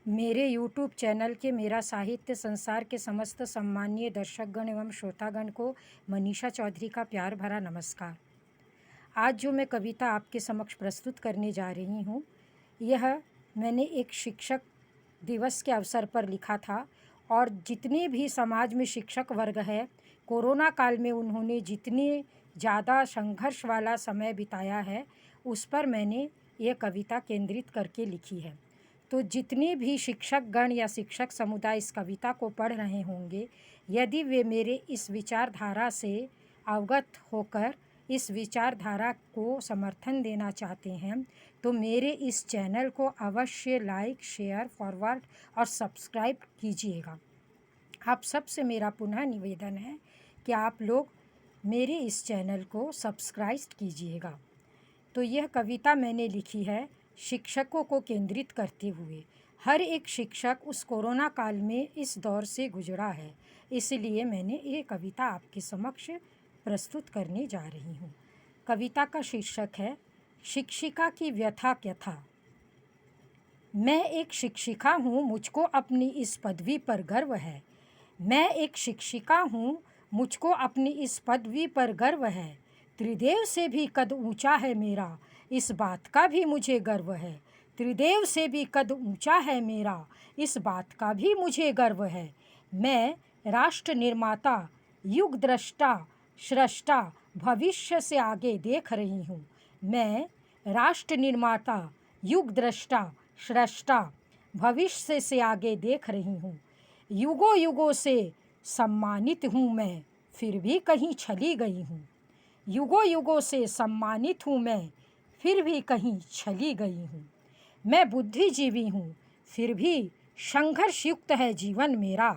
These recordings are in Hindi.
मेरे YouTube चैनल के मेरा साहित्य संसार के समस्त सम्मानीय दर्शकगण एवं श्रोतागण को मनीषा चौधरी का प्यार भरा नमस्कार। आज जो मैं कविता आपके समक्ष प्रस्तुत करने जा रही हूँ, यह मैंने एक शिक्षक दिवस के अवसर पर लिखा था और जितने भी समाज में शिक्षक वर्ग है, कोरोना काल में उन्होंने जितने ज़्यादा संघर्ष वाला समय बिताया है, उस पर मैंने ये कविता केंद्रित करके लिखी है। तो जितने भी शिक्षक गण या शिक्षक समुदाय इस कविता को पढ़ रहे होंगे, यदि वे मेरे इस विचारधारा से अवगत होकर इस विचारधारा को समर्थन देना चाहते हैं, तो मेरे इस चैनल को अवश्य लाइक, शेयर, फॉरवर्ड और सब्सक्राइब कीजिएगा। आप सबसे मेरा पुनः निवेदन है कि आप लोग मेरे इस चैनल को सब्सक्राइब कीजिएगा। तो यह कविता मैंने लिखी है शिक्षकों को केंद्रित करते हुए। हर एक शिक्षक उस कोरोना काल में इस दौर से गुजरा है, इसलिए मैंने ये कविता आपके समक्ष प्रस्तुत करने जा रही हूँ। कविता का शीर्षक है शिक्षिका की व्यथा क्यथा। मैं एक शिक्षिका हूँ, मुझको अपनी इस पदवी पर गर्व है। मैं एक शिक्षिका हूँ, मुझको अपनी इस पदवी पर गर्व है। त्रिदेव से भी कद ऊंचा है मेरा, इस बात का भी मुझे गर्व है। त्रिदेव से भी कद ऊंचा है मेरा, इस बात का भी मुझे गर्व है। मैं राष्ट्र निर्माता, युग दृष्टा, स्रष्टा, भविष्य से आगे देख रही हूँ। मैं राष्ट्र निर्माता, युग दृष्टा, स्रष्टा, भविष्य से आगे देख रही हूँ। युगों युगों से सम्मानित हूँ मैं, फिर भी कहीं छली गई हूँ। युगों युगों से सम्मानित हूँ मैं, फिर भी कहीं छली गई हूँ। मैं बुद्धिजीवी हूँ, फिर भी संघर्ष युक्त है जीवन मेरा।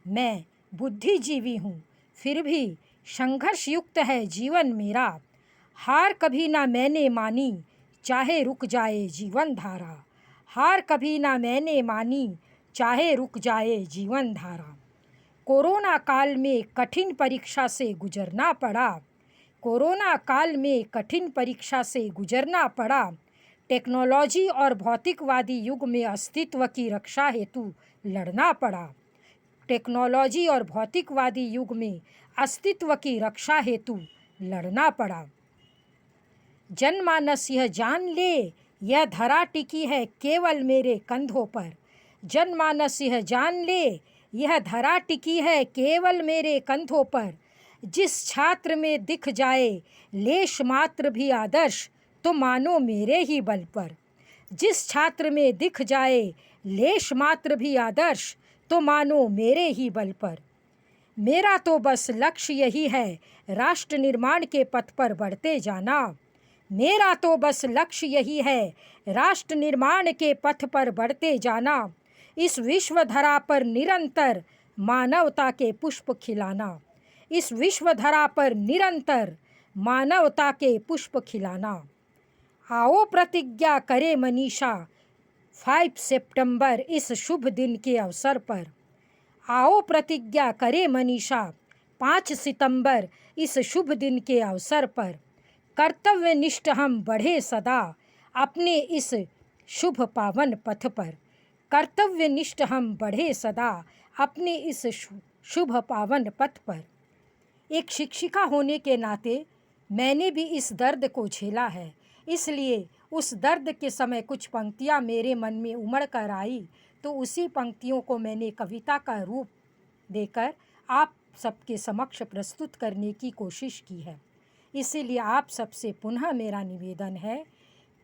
मैं बुद्धिजीवी हूँ, फिर भी संघर्ष युक्त है जीवन मेरा। हार कभी ना मैंने मानी, चाहे रुक जाए जीवन धारा। हार कभी ना मैंने मानी, चाहे रुक जाए जीवन धारा। कोरोना काल में कठिन परीक्षा से गुजरना पड़ा। कोरोना काल में कठिन परीक्षा से गुजरना पड़ा। टेक्नोलॉजी और भौतिकवादी युग में अस्तित्व की रक्षा हेतु लड़ना पड़ा। टेक्नोलॉजी और भौतिकवादी युग में अस्तित्व की रक्षा हेतु लड़ना पड़ा। जनमानस यह जान ले, यह धरा टिकी है केवल मेरे कंधों पर। जनमानस यह जान ले, यह धरा टिकी है केवल मेरे कंधों पर। जिस छात्र में दिख जाए लेश मात्र भी आदर्श, तो मानो मेरे ही बल पर। जिस छात्र में दिख जाए लेश मात्र भी आदर्श, तो मानो मेरे ही बल पर। मेरा तो बस लक्ष्य यही है, राष्ट्र निर्माण के पथ पर बढ़ते जाना। मेरा तो बस लक्ष्य यही है, राष्ट्र निर्माण के पथ पर बढ़ते जाना। इस विश्व धरा पर निरंतर मानवता के पुष्प खिलाना। इस विश्व धरा पर निरंतर मानवता के पुष्प खिलाना। आओ प्रतिज्ञा करे मनीषा, 5 सितंबर इस शुभ दिन के अवसर पर। आओ प्रतिज्ञा करे मनीषा, 5 सितंबर इस शुभ दिन के अवसर पर। कर्तव्यनिष्ठ हम बढ़े सदा, अपने इस शुभ पावन पथ पर। कर्तव्यनिष्ठ हम बढ़े सदा, अपने इस शुभ पावन पथ पर। एक शिक्षिका होने के नाते मैंने भी इस दर्द को झेला है, इसलिए उस दर्द के समय कुछ पंक्तियाँ मेरे मन में उमड़ कर आई, तो उसी पंक्तियों को मैंने कविता का रूप देकर आप सबके समक्ष प्रस्तुत करने की कोशिश की है। इसीलिए आप सबसे पुनः मेरा निवेदन है,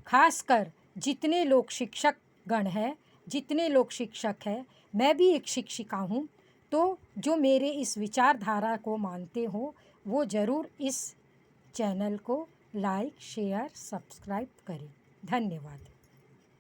खासकर जितने लोग शिक्षक गण हैं, जितने लोग शिक्षक हैं, मैं भी एक शिक्षिका हूँ, तो जो मेरे इस विचारधारा को मानते हो वो ज़रूर इस चैनल को लाइक, शेयर, सब्सक्राइब करें। धन्यवाद।